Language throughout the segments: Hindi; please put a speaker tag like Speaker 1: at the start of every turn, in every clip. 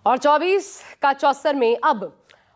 Speaker 1: और 24 का 74 में अब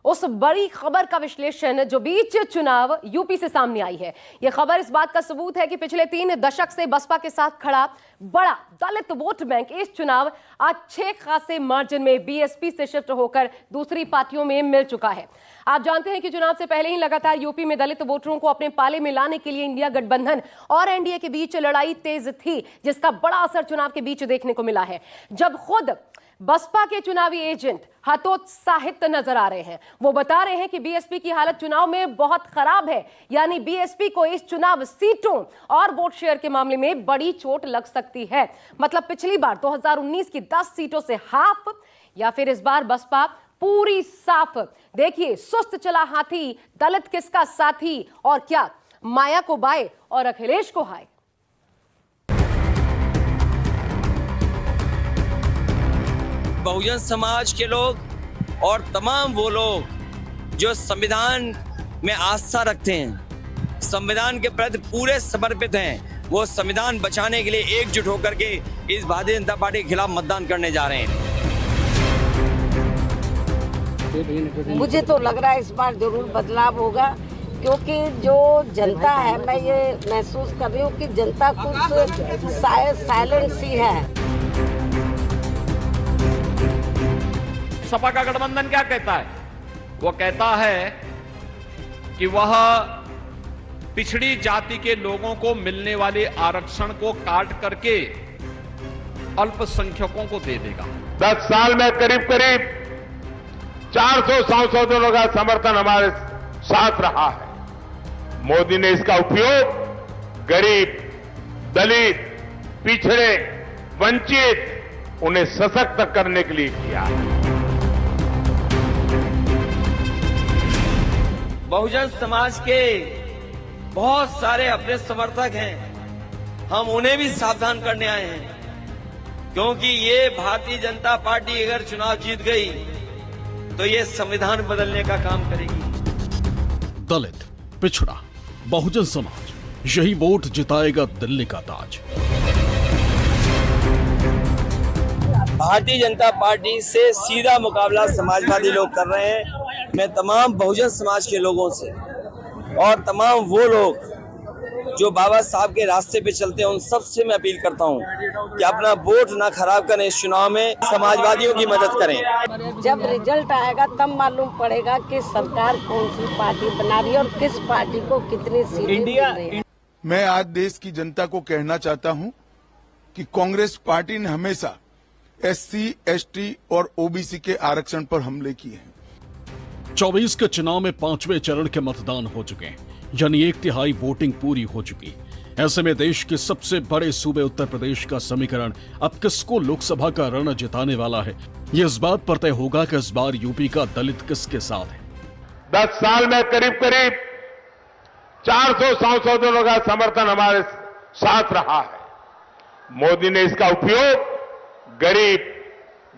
Speaker 1: उस बड़ी खबर का विश्लेषण जो बीच चुनाव यूपी से सामने आई है। यह खबर इस बात का सबूत है कि पिछले 3 दशक से बसपा के साथ खड़ा बड़ा दलित वोट बैंक इस चुनाव अच्छे खासे मार्जिन में बीएसपी से शिफ्ट होकर दूसरी पार्टियों में मिल चुका है। आप जानते हैं कि चुनाव से पहले ही लगातार यूपी में दलित वोटरों को अपने पाले में लाने के लिए इंडिया गठबंधन और एनडीए के बीच लड़ाई तेज थी, जिसका बड़ा असर चुनाव के बीच देखने को मिला है। जब खुद बसपा के चुनावी एजेंट हतोत्साहित नजर आ रहे हैं, वो बता रहे हैं कि बीएसपी की हालत चुनाव में बहुत खराब है, यानी बीएसपी को इस चुनाव सीटों और वोट शेयर के मामले में बड़ी चोट लग सकती है। मतलब पिछली बार 2019 की 10 सीटों से हाफ, या फिर इस बार बसपा पूरी साफ। देखिए, सुस्त चला हाथी, दलित किसका साथी, और क्या माया को बाय और अखिलेश को हाय।
Speaker 2: बहुजन समाज के लोग और तमाम वो लोग जो संविधान में आस्था रखते हैं, संविधान के प्रति पूरे समर्पित हैं, वो संविधान बचाने के लिए एकजुट होकर के इस भारतीय जनता पार्टी के खिलाफ मतदान करने जा रहे हैं।
Speaker 3: मुझे तो लग रहा है इस बार जरूर बदलाव होगा, क्योंकि जो जनता है, मैं ये महसूस कर रही हूँ कि जनता कुछ साइलेंट सी है।
Speaker 4: सपा का गठबंधन क्या कहता है? वो कहता है कि वह पिछड़ी जाति के लोगों को मिलने वाले आरक्षण को काट करके अल्पसंख्यकों को दे देगा।
Speaker 5: 10 साल में करीब करीब 400 सांसदों का समर्थन हमारे साथ रहा है। मोदी ने इसका उपयोग गरीब, दलित, पिछड़े, वंचित, उन्हें सशक्त करने के लिए किया है।
Speaker 2: बहुजन समाज के बहुत सारे अपने समर्थक हैं, हम उन्हें भी सावधान करने आए हैं, क्योंकि ये भारतीय जनता पार्टी अगर चुनाव जीत गई तो ये संविधान बदलने का काम करेगी।
Speaker 6: दलित, पिछड़ा, बहुजन समाज, यही वोट जिताएगा दिल्ली का ताज।
Speaker 2: भारतीय जनता पार्टी से सीधा मुकाबला समाजवादी लोग कर रहे हैं। मैं तमाम बहुजन समाज के लोगों से और तमाम वो लोग जो बाबा साहब के रास्ते पे चलते हैं, उन सब से मैं अपील करता हूं कि अपना वोट ना खराब करें, इस चुनाव में समाजवादियों की मदद करें।
Speaker 3: जब रिजल्ट आएगा तब मालूम पड़ेगा कि सरकार कौन सी पार्टी बना रही है और किस पार्टी को कितनी सीटें मिल रही है।
Speaker 7: मैं आज देश की जनता को कहना चाहता हूं कि कांग्रेस पार्टी ने हमेशा SC, ST और OBC के आरक्षण पर हमले किए हैं।
Speaker 6: 24 के चुनाव में 5वें चरण के मतदान हो चुके हैं, यानी 1/3 वोटिंग पूरी हो चुकी। ऐसे में देश के सबसे बड़े सूबे उत्तर प्रदेश का समीकरण अब किसको लोकसभा का रण जिताने वाला है, ये इस बात पर तय होगा कि इस बार यूपी का दलित किसके साथ है।
Speaker 5: 10 साल में करीब करीब 400 सांसदों का समर्थन हमारे साथ रहा है। मोदी ने इसका उपयोग गरीब,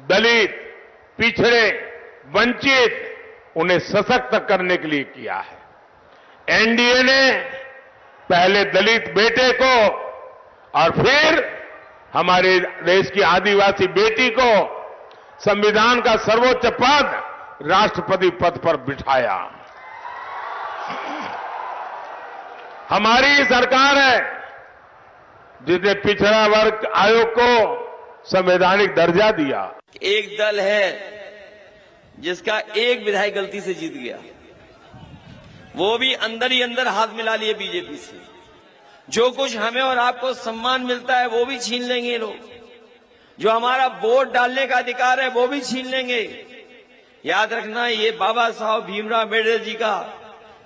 Speaker 5: दलित, पिछड़े, वंचित, उन्हें सशक्त करने के लिए किया है। एनडीए ने पहले दलित बेटे को और फिर हमारे देश की आदिवासी बेटी को संविधान का सर्वोच्च पद, राष्ट्रपति पद पर बिठाया। हमारी सरकार है जिसने पिछड़ा वर्ग आयोग को संवैधानिक दर्जा दिया।
Speaker 2: एक दल है जिसका एक विधायक गलती से जीत गया, वो भी अंदर ही अंदर हाथ मिला लिए बीजेपी से। जो कुछ हमें और आपको सम्मान मिलता है वो भी छीन लेंगे लोग, जो हमारा वोट डालने का अधिकार है वो भी छीन लेंगे। याद रखना, ये बाबा साहब भीमराव अम्बेडकर जी का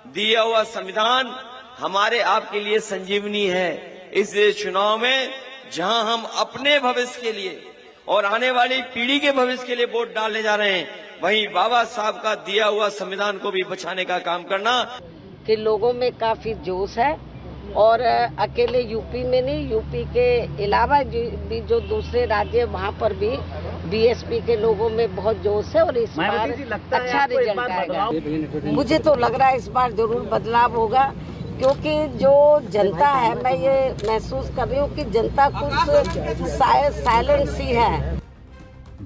Speaker 2: दिया हुआ संविधान हमारे आपके लिए संजीवनी है। इसलिए चुनाव में जहां हम अपने भविष्य के लिए और आने वाली पीढ़ी के भविष्य के लिए वोट डालने जा रहे हैं, वहीं बाबा साहब का दिया हुआ संविधान को भी बचाने का काम करना।
Speaker 3: कि लोगों में काफी जोश है, और अकेले यूपी में नहीं, यूपी के अलावा भी जो दूसरे राज्य, वहाँ पर भी बीएसपी के लोगों में बहुत जोश है, और इस बार अच्छा रिजल्ट आएगा। मुझे तो लग रहा है इस बार जरूर बदलाव होगा, क्योंकि जो जनता है, मैं ये महसूस कर रही हूँ कि जनता कुछ साइलेंट सी है।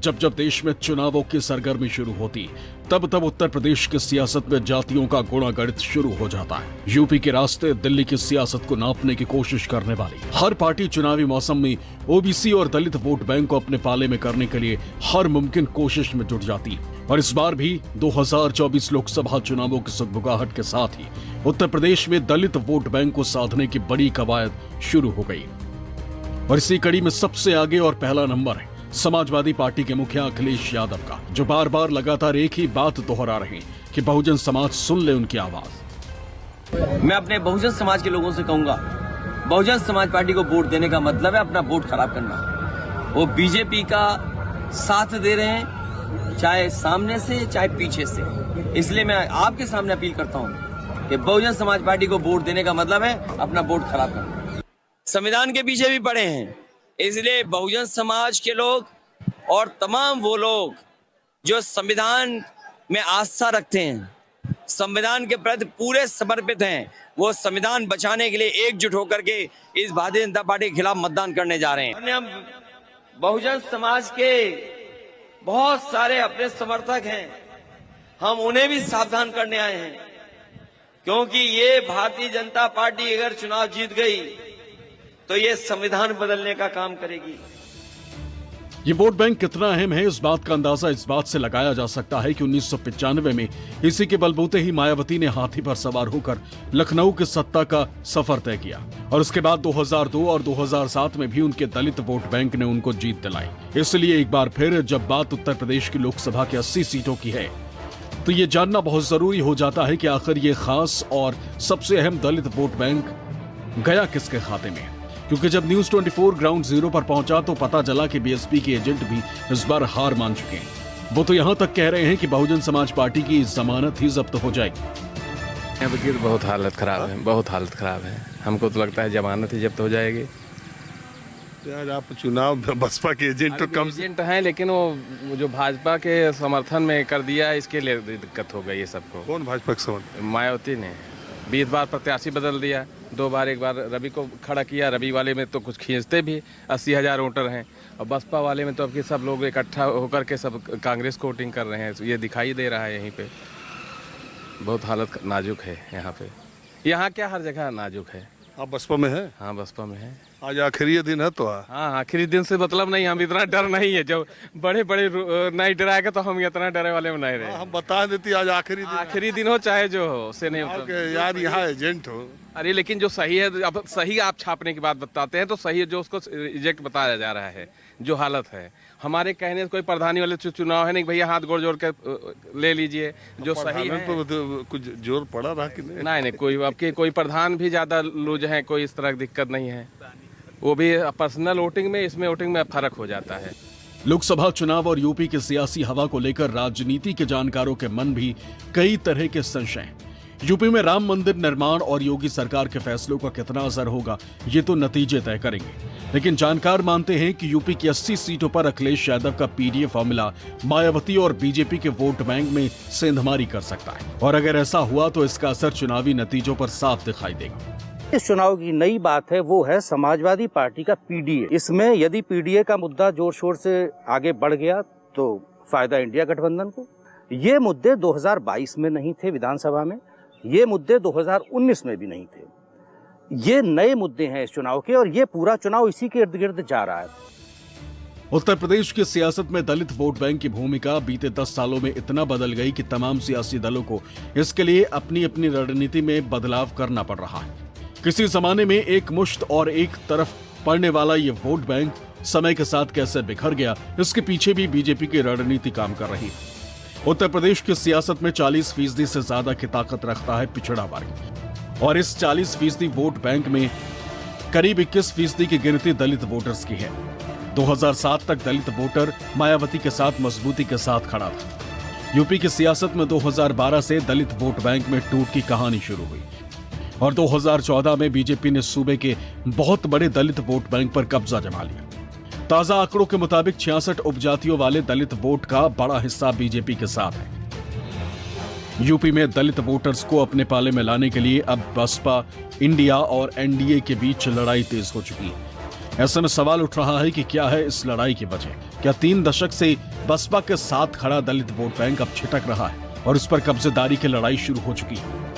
Speaker 6: जब जब देश में चुनावों की सरगर्मी शुरू होती तब तब उत्तर प्रदेश की सियासत में जातियों का गुणागणित शुरू हो जाता है। यूपी के रास्ते दिल्ली की सियासत को नापने की कोशिश करने वाली हर पार्टी चुनावी मौसम में ओबीसी और दलित वोट बैंक को अपने पाले में करने के लिए हर मुमकिन कोशिश में जुट जाती। और इस बार भी 2024 लोकसभा चुनावों की सुगबुगाहट के साथ ही उत्तर प्रदेश में दलित वोट बैंक को साधने की बड़ी कवायद शुरू हो गई। और इसी कड़ी में सबसे आगे और पहला नंबर है समाजवादी पार्टी के मुखिया अखिलेश यादव का, जो बार बार लगातार एक ही बात दोहरा रहे हैं कि बहुजन समाज सुन ले उनकी आवाज।
Speaker 2: मैं अपने बहुजन समाज के लोगों से कहूंगा, बहुजन समाज पार्टी को वोट देने का मतलब है अपना वोट खराब करना। वो बीजेपी का साथ दे रहे हैं, चाहे सामने से चाहे पीछे से। इसलिए मैं आपके सामने अपील करता हूं कि बहुजन समाज पार्टी को वोट देने का मतलब है अपना वोट खराब करना। संविधान के पीछे भी पड़े हैं, इसलिए बहुजन समाज के लोग और तमाम वो लोग जो संविधान में आस्था रखते हैं, संविधान के प्रति पूरे समर्पित हैं, वो संविधान बचाने के लिए एकजुट होकर के इस भारतीय जनता पार्टी के खिलाफ मतदान करने जा रहे हैं। हम बहुजन समाज के बहुत सारे अपने समर्थक हैं, हम उन्हें भी सावधान करने आए हैं, क्योंकि ये भारतीय जनता पार्टी अगर चुनाव जीत गई तो ये संविधान बदलने का काम करेगी।
Speaker 6: ये वोट बैंक कितना अहम है इस बात का अंदाजा इस बात से लगाया जा सकता है कि 1995 में इसी के बलबूते ही मायावती ने हाथी पर सवार होकर लखनऊ की सत्ता का सफर तय किया और उसके बाद 2002 और 2007 में भी उनके दलित वोट बैंक ने उनको जीत दिलाई। इसलिए एक बार फिर जब बात उत्तर प्रदेश की लोकसभा की 80 सीटों की है तो ये जानना बहुत जरूरी हो जाता है कि आखिर ये खास और सबसे अहम दलित वोट बैंक गया किसके खाते में। क्योंकि जब न्यूज 24 ग्राउंड जीरो पर पहुंचा तो पता चला कि बीएसपी के एजेंट भी इस बार हार मान चुके हैं। वो तो यहां तक कह रहे हैं कि बहुजन समाज पार्टी की जमानत ही जब्त हो जाएगी।
Speaker 8: यहाँ की बहुत हालत खराब है, बहुत हालत खराब है। हमको तो लगता है जमानत ही जब्त हो जाएगी।
Speaker 9: यार आप चुनाव बसपा के एजेंट तो कम
Speaker 8: एजेंट हैं, लेकिन वो जो भाजपा के समर्थन में कर दिया इसके लिए दिक्कत हो गई है सबको।
Speaker 9: कौन भाजपा के समर्थन?
Speaker 8: मायावती ने 20 बार प्रत्याशी बदल दिया, 2 बार, एक बार रवि को खड़ा किया। रवि वाले में तो कुछ खींचते भी 80,000 वोटर हैं और बसपा वाले में तो अब सब लोग इकट्ठा होकर के सब कांग्रेस को वोटिंग कर रहे हैं। ये दिखाई दे रहा है यहीं पे। बहुत हालत नाजुक है यहाँ पे। यहाँ क्या हर जगह नाजुक है।
Speaker 9: आप बसपा में है?
Speaker 8: हाँ बसपा में है।
Speaker 9: आज आखिरी दिन है तो
Speaker 8: हाँ आखिरी दिन से मतलब नहीं, हम इतना डर नहीं है। जब बड़े बड़े नहीं डराएगा तो हम इतना डरे वाले में नहीं रहे।
Speaker 9: हम बता देती आज आखिरी
Speaker 8: दिन हो चाहे जो हो, उससे नहीं होता।
Speaker 9: यार यहाँ एजेंट हो।
Speaker 8: अरे लेकिन जो सही है, अब सही आप छापने की बात बताते हैं तो सही है, जो उसको रिजेक्ट बताया जा रहा है जो हालत है। हमारे कहने से कोई प्रधानी वाले चुनाव है नहीं भैया हाथ गोड़ जोड़ के ले लीजिए जो सही है।
Speaker 9: तो कुछ जोर पड़ा रहा कि
Speaker 8: नहीं कोई आपके कोई प्रधान भी ज्यादा लूज है, कोई इस तरह की दिक्कत नहीं है। वो भी पर्सनल वोटिंग में, इसमें वोटिंग में फर्क हो जाता है।
Speaker 6: लोकसभा चुनाव और यूपी की सियासी हवा को लेकर राजनीति के जानकारों के मन भी कई तरह के संशय। यूपी में राम मंदिर निर्माण और योगी सरकार के फैसलों का कितना असर होगा ये तो नतीजे तय करेंगे, लेकिन जानकार मानते हैं कि यूपी की 80 सीटों पर अखिलेश यादव का पीडीए फॉर्मूला मायावती और बीजेपी के वोट बैंक में सेंधमारी कर सकता है। और अगर ऐसा हुआ तो इसका असर चुनावी नतीजों पर साफ दिखाई देगा।
Speaker 10: इस चुनाव की नई बात है वो है समाजवादी पार्टी का पीडीए। इसमें यदि पीडीए का मुद्दा जोर शोर से आगे बढ़ गया तो फायदा इंडिया गठबंधन को। ये मुद्दे 2022 में नहीं थे विधानसभा में, ये मुद्दे 2019 में भी नहीं थे। ये नए मुद्दे हैं इस चुनाव के और ये पूरा चुनाव इसी के इर्द गिर्द जा रहा है।
Speaker 6: उत्तर प्रदेश की सियासत में दलित वोट बैंक की भूमिका बीते 10 सालों में इतना बदल गई कि तमाम सियासी दलों को इसके लिए अपनी अपनी रणनीति में बदलाव करना पड़ रहा है। किसी जमाने में एक मुश्त और एक तरफ पड़ने वाला ये वोट बैंक समय के साथ कैसे बिखर गया, इसके पीछे भी बीजेपी की रणनीति काम कर रही है। उत्तर प्रदेश की सियासत में 40% से ज्यादा की ताकत रखता है पिछड़ा वर्ग और इस 40% वोट बैंक में करीब 21% की गिनती दलित वोटर्स की है। 2007 तक दलित वोटर मायावती के साथ मजबूती के साथ खड़ा था। यूपी की सियासत में 2012 से दलित वोट बैंक में टूट की कहानी शुरू हुई और 2014 में बीजेपी ने सूबे के बहुत बड़े दलित वोट बैंक पर कब्जा जमा लिया। ताजा आंकड़ों के मुताबिक 66 उपजातियों वाले दलित वोट का बड़ा हिस्सा बीजेपी के साथ है। यूपी में दलित वोटर्स को अपने पाले में लाने के लिए अब बसपा, इंडिया और एनडीए के बीच लड़ाई तेज हो चुकी है। ऐसे में सवाल उठ रहा है कि क्या है इस लड़ाई की वजह? क्या 3 दशक से बसपा के साथ खड़ा दलित वोट बैंक अब छिटक रहा है और इस पर कब्जेदारी की लड़ाई शुरू हो चुकी है?